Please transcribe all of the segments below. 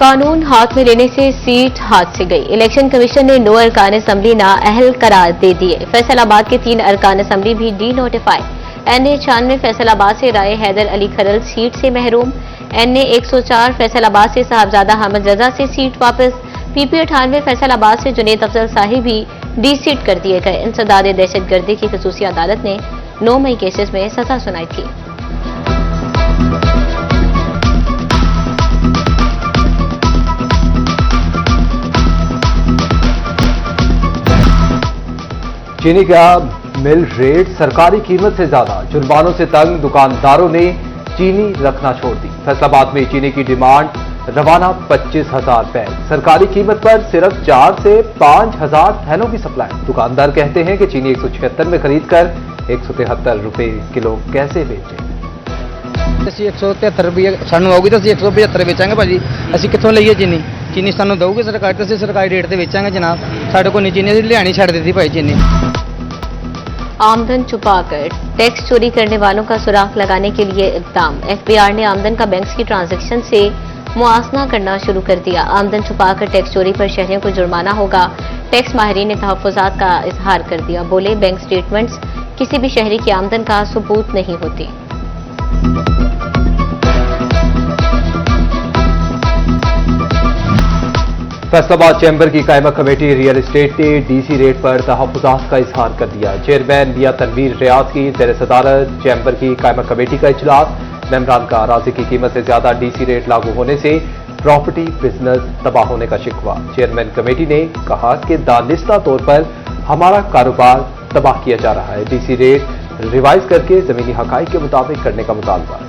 कानून हाथ में लेने से सीट हाथ से गई। इलेक्शन कमीशन ने 9 अरकान असम्बली नाअहल करार दे दिए। फैसलाबाद के 3 अरकान असम्बली भी डी नोटिफाई। NA 96 फैसलाबाद से राय हैदर अली खरल सीट से महरूम। NA 104 फैसलाबाद से साहबजादा अहमद रजा से सीट वापस। PP 98 फैसलाबाद से जुनेद अफजल साहिब भी डी सीट कर दिए गए। इंसदाद दहशतगर्दी की खसूसी अदालत ने 9 मई केसेस में सजा सुनाई थी। चीनी का मिल रेट सरकारी कीमत से ज्यादा, जुर्मानों से तंग दुकानदारों ने चीनी रखना छोड़ दी। फैसलाबाद में चीनी की डिमांड रवाना 25,000 बैग, सरकारी कीमत पर सिर्फ 4 से 5,000 थैलों की सप्लाई। दुकानदार कहते हैं कि चीनी 176 में खरीद कर 173 रुपए किलो कैसे बेचें। ਅਸੀਂ 173 ਰੁਪਏ ਸਾਨੂੰ ਆਉਗੀ ਤਾਂ ਅਸੀਂ 175 ਵੇਚਾਂਗੇ ਭਾਜੀ। ਅਸੀਂ ਕਿੱਥੋਂ ਲਈਏ ਚੀਨੀ? ਚੀਨੀ ਸਾਨੂੰ ਦਊਗੇ ਸਰਕਾਰ, ਤੇ ਅਸੀਂ ਸਰਕਾਰੀ ਰੇਟ ਤੇ ਵੇਚਾਂਗੇ ਜਨਾਬ। ਸਾਡੇ ਕੋਲ ਨਹੀਂ ਚੀਨੀ, ਅਸੀਂ ਲਿਆਣੀ ਛੱਡ ਦਿੱਤੀ ਭਾਈ चीनी। आमदन छुपाकर टैक्स चोरी करने वालों का सुराग लगाने के लिए इक़दाम। FBI ने आमदन का बैंक की ट्रांजैक्शन से मुआसना करना शुरू कर दिया। आमदन छुपाकर टैक्स चोरी पर शहरियों को जुर्माना होगा। टैक्स माहिरीन ने तहफ़्फ़ुज़ात का इजहार कर दिया। बोले, बैंक स्टेटमेंट्स किसी भी शहरी की आमदन का सबूत नहीं होती। फैसलाबाद चैम्बर की कायमा कमेटी रियल एस्टेट ने DC रेट पर तहफ़्फ़ुज़ात का इजहार कर दिया। चेयरमैन मियां तनवीर रियाज की ज़ेर सदारत चैम्बर की कायमा कमेटी का इजलास। मेंबरान का अराज़ी की कीमत से ज्यादा DC रेट लागू होने से प्रॉपर्टी बिजनेस तबाह होने का शिकवा। चेयरमैन कमेटी ने कहा कि दानिस्ता तौर पर हमारा कारोबार तबाह किया जा रहा है। DC रेट रिवाइज करके जमीनी हकाइक के मुताबिक करने का मुतालबा।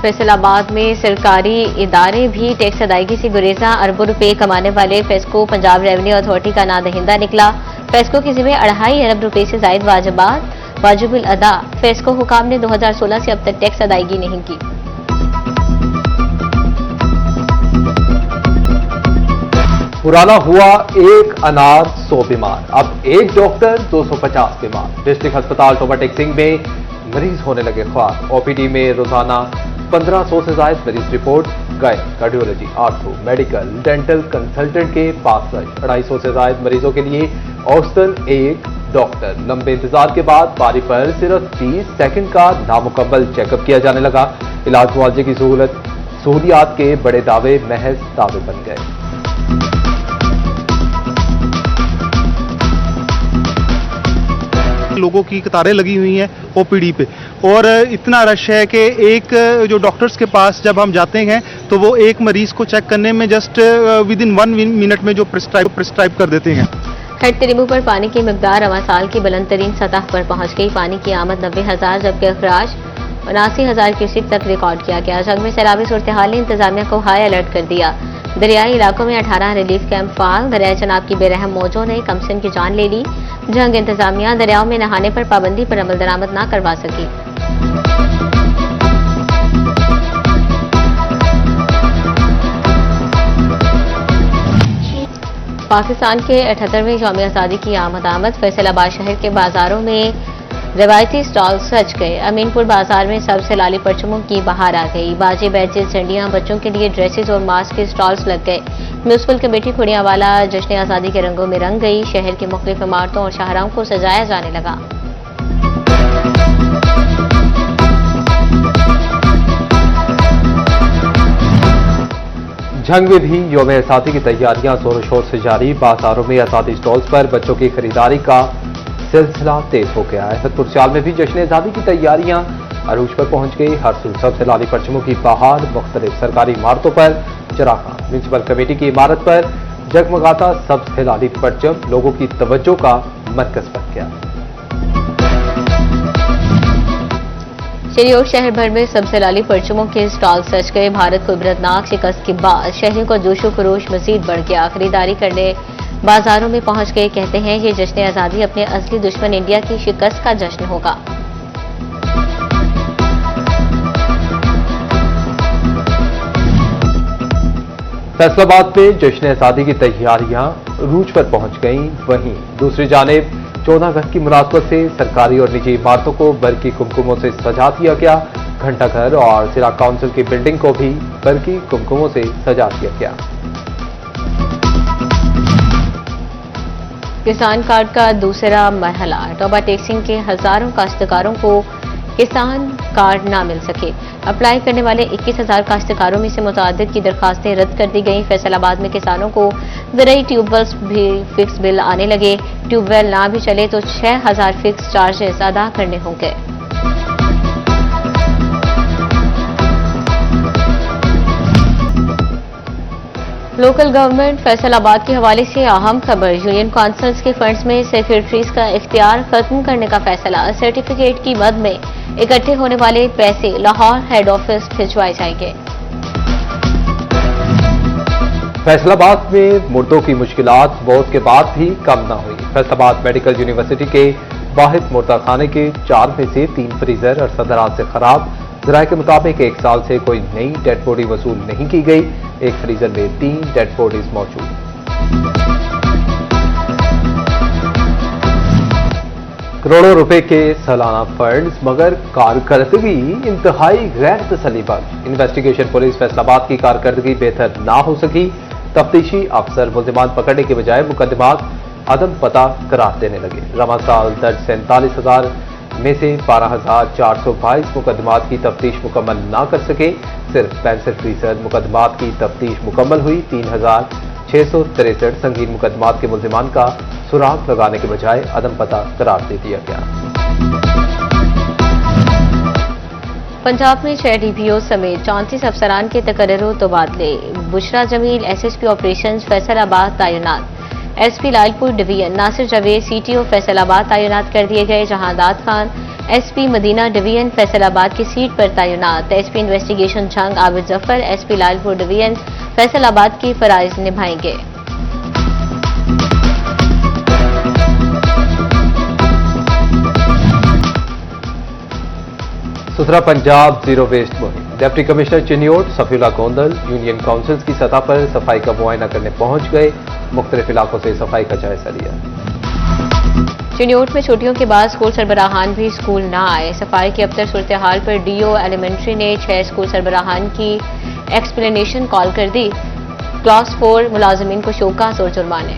फैसलाबाद में सरकारी इदारे भी टैक्स अदायगी से गुरेजा। अरबों रुपए कमाने वाले फेस्को पंजाब रेवेन्यू अथॉरिटी का नादहिंदा निकला। फेस्को की जिम्मे 2.5 अरब रुपए से जायद वाजिबुल अदा। फेस्को हुकाम ने 2016 से अब तक टैक्स अदायगी नहीं की। पुराना हुआ एक अनार 100 बीमार, अब एक डॉक्टर 250 बीमार। डिस्ट्रिक्ट अस्पताल टोबा टेक सिंह में मरीज होने लगे ख्वार। OPD में रोजाना 1500 से ज्यादा मरीज रिपोर्ट गए। Cardiology, ortho, medical, dental consultant के 65, 250 से ज्यादा मरीजों के लिए औसतन एक डॉक्टर। लंबे इंतजार के बाद बारी पर सिर्फ 30 सेकंड का नामुकम्मल चेकअप किया जाने लगा। इलाज मुआवजे की सहूलियात के बड़े दावे महज दावे बन गए। लोगों की कतारें लगी हुई हैं OPD पे, और इतना रश है कि एक जो डॉक्टर्स के पास जब हम जाते हैं तो वो एक मरीज को चेक करने में जस्ट विद इन 1 मिनट में जो प्रिस्क्राइब कर देते हैं। हेड तिरिमू पर पानी की मिकदार रवां साल की बुलंद तरीन सतह पर पहुंच गई। पानी की आमद 90,000 जबकि अखराज 79,000 क्यूसेक तक रिकॉर्ड किया गया। जंग में सैलाबी सूरत हाल ने इंतजामिया को हाई अलर्ट कर दिया। दरियाई इलाकों में 18 रिलीफ कैंप फाल। दरिया चनाब की बेरहम मौजों ने कमसिन की जान ले ली। जंग इंतजामिया दरियाओं में नहाने पर पाबंदी पर अमल दरामद न करवा सकी। पाकिस्तान के 78वें यौम आज़ादी की आमद। फैसलाबाद शहर के बाजारों में रवायती स्टॉल सज गए। अमीनपुर बाजार में सबसे लाली परचमों की बहार आ गई। बाजे, बैचेस, झंडियां, बच्चों के लिए ड्रेसेस और मास्क के स्टॉल्स लग गए। म्यूनिसिपल कमेटी खुड़ियावाला जश्न आज़ादी के रंगों में रंग गई। शहर की मुख्तलिफ इमारतों और शाहराहों को सजाया जाने लगा। जंग में भी यौम आज़ादी की तैयारियां जोरों शोर से जारी। बाजारों में आज़ादी स्टॉल्स पर बच्चों की खरीदारी का सिलसिला तेज हो गया है। हसनपुर सियाल में भी जश्न आज़ादी की तैयारियां अरूज पर पहुंच गई। हर सूर सबसे लाली परचमों की बहार। मुख्तलिफ सरकारी इमारतों पर चरागाह। म्यूनिसिपल कमेटी की इमारत पर जगमगाता सबसे लाली परचम लोगों की तवज्जो का मरकज बन गया। शहर शहर भर में सबसे लाली परचमों के स्टॉल सज गए। भारत को इबरतनाक शिकस्त के बाद शहरियों का जोशो खरोश मजीद बढ़ गया। खरीदारी करने बाजारों में पहुंच गए। कहते हैं ये जश्न आज़ादी अपने असली दुश्मन इंडिया की शिकस्त का जश्न होगा। फैसलाबाद में जश्न आज़ादी की तैयारियां रूज पर पहुंच गईं। वहीं दूसरी जानिब 14 अगस्त की मुनासबत से सरकारी और निजी इमारतों को बरकी कुमकुमों से सजा दिया गया। घंटाघर और जिला काउंसिल की बिल्डिंग को भी बरकी कुमकुमों से सजा दिया गया। किसान कार्ड का दूसरा मरहला, टोबा टेक्सिंग के हजारों काश्तकारों को किसान कार्ड ना मिल सके। अप्लाई करने वाले 21,000 काश्तकारों में से मुतअद्दिद की दरखास्तें रद्द कर दी गईं। फैसलाबाद में किसानों को ज़राई ट्यूबवेल्स भी फिक्स बिल आने लगे। ट्यूबवेल ना भी चले तो 6,000 फिक्स चार्जेस अदा करने होंगे। लोकल गवर्नमेंट फैसलाबाद के हवाले से अहम खबर, यूनियन काउंसिल्स के फंड्स में सेक्रेटरीज का इख्तियार खत्म करने का फैसला। सर्टिफिकेट की मद में इकट्ठे होने वाले पैसे लाहौर हेड ऑफिस भिजवाए जाएंगे। फैसलाबाद में मुर्दों की मुश्किलात मौत के बाद भी कम न हुई। फैसलाबाद मेडिकल यूनिवर्सिटी के वाहिद मुर्दा खाने के 4 में से 3 फ्रीजर और सदरात से खराब। जराये के मुताबिक 1 साल से कोई नई डेड बॉडी वसूल नहीं की गई। एक फ्रीजर में 3 डेड बॉडीज मौजूद। करोड़ों रुपए के सालाना फंड्स मगर कारकर्दगी इंतहाई गैर तसल्लीबख्श। इन्वेस्टिगेशन पुलिस फैसलाबाद की कारकर्दगी बेहतर ना हो सकी। तफ्तीशी अफसर मुल्जिमान पकड़ने के बजाय मुकदमात अदम पता करार देने लगे। रवा साल दर्ज 47,000 में से 12,422 मुकदमात की तफ्तीश मुकम्मल ना कर सके। सिर्फ 65% मुकदमात की तफ्तीश मुकम्मल हुई। 3,663 संगीन मुकदमात के मुल्जिमान का सुराग लगाने के बजाय अदम पता करार दे दिया गया। पंजाब में 6 डीपीओ समेत 34 अफसरान के तकर्रुर तबादले। बुशरा जमील एसएसपी ऑपरेशंस फैसलाबाद तैनात। SP Lalpur division Nasir Javed CTO Faisalabad तैनात कर दिए गए। जहांदाद खान एसपी मदीना डिवीजन फैसलाबाद की सीट पर तैनात। SP investigation Jang Abid Zafar SP Lalpur division Faisalabad की फराइज निभाएंगे। सुथरा पंजाब जीरो वेस्ट मुहिम। Deputy commissioner Chiniot Safiullah Gondal union councils की सतह पर सफाई का मुआयना करने पहुंच गए। मुख्तलिफ इलाकों से सफाई का जायजा लिया। चिन्योट में छुट्टियों के बाद स्कूल सरबराहान भी स्कूल न आए। सफाई की अबतर सूरत हाल पर डीओ एलिमेंट्री ने 6 स्कूल सरबराहान की एक्सप्लेनेशन कॉल कर दी। क्लास 4 मुलाजमीन को शोकास और जुर्माने।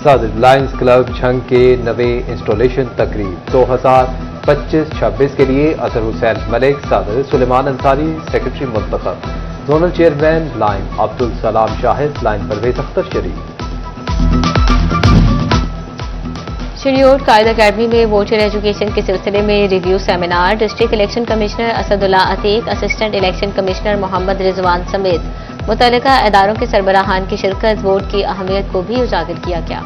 सदर लायंस क्लब झंग के नवे इंस्टॉलेशन तकरीब 2025-26 के लिए अजहर हुसैन मलिक, सदर सुलेमान अंसारी सेक्रेटरी मुंतखब। Zonal chairman lion Abdul Salam Shahid, lion Parvez Akhtar Sharif. Chiniot Quaid academy में वोटर एजुकेशन के सिलसिले में review seminar. District election commissioner Asadullah Atiq, assistant election commissioner Mohammad Rizwan समेत मुतल्लिका इदारों के सरबराहान की शिरकत वोट की अहमियत को भी उजागर किया गया।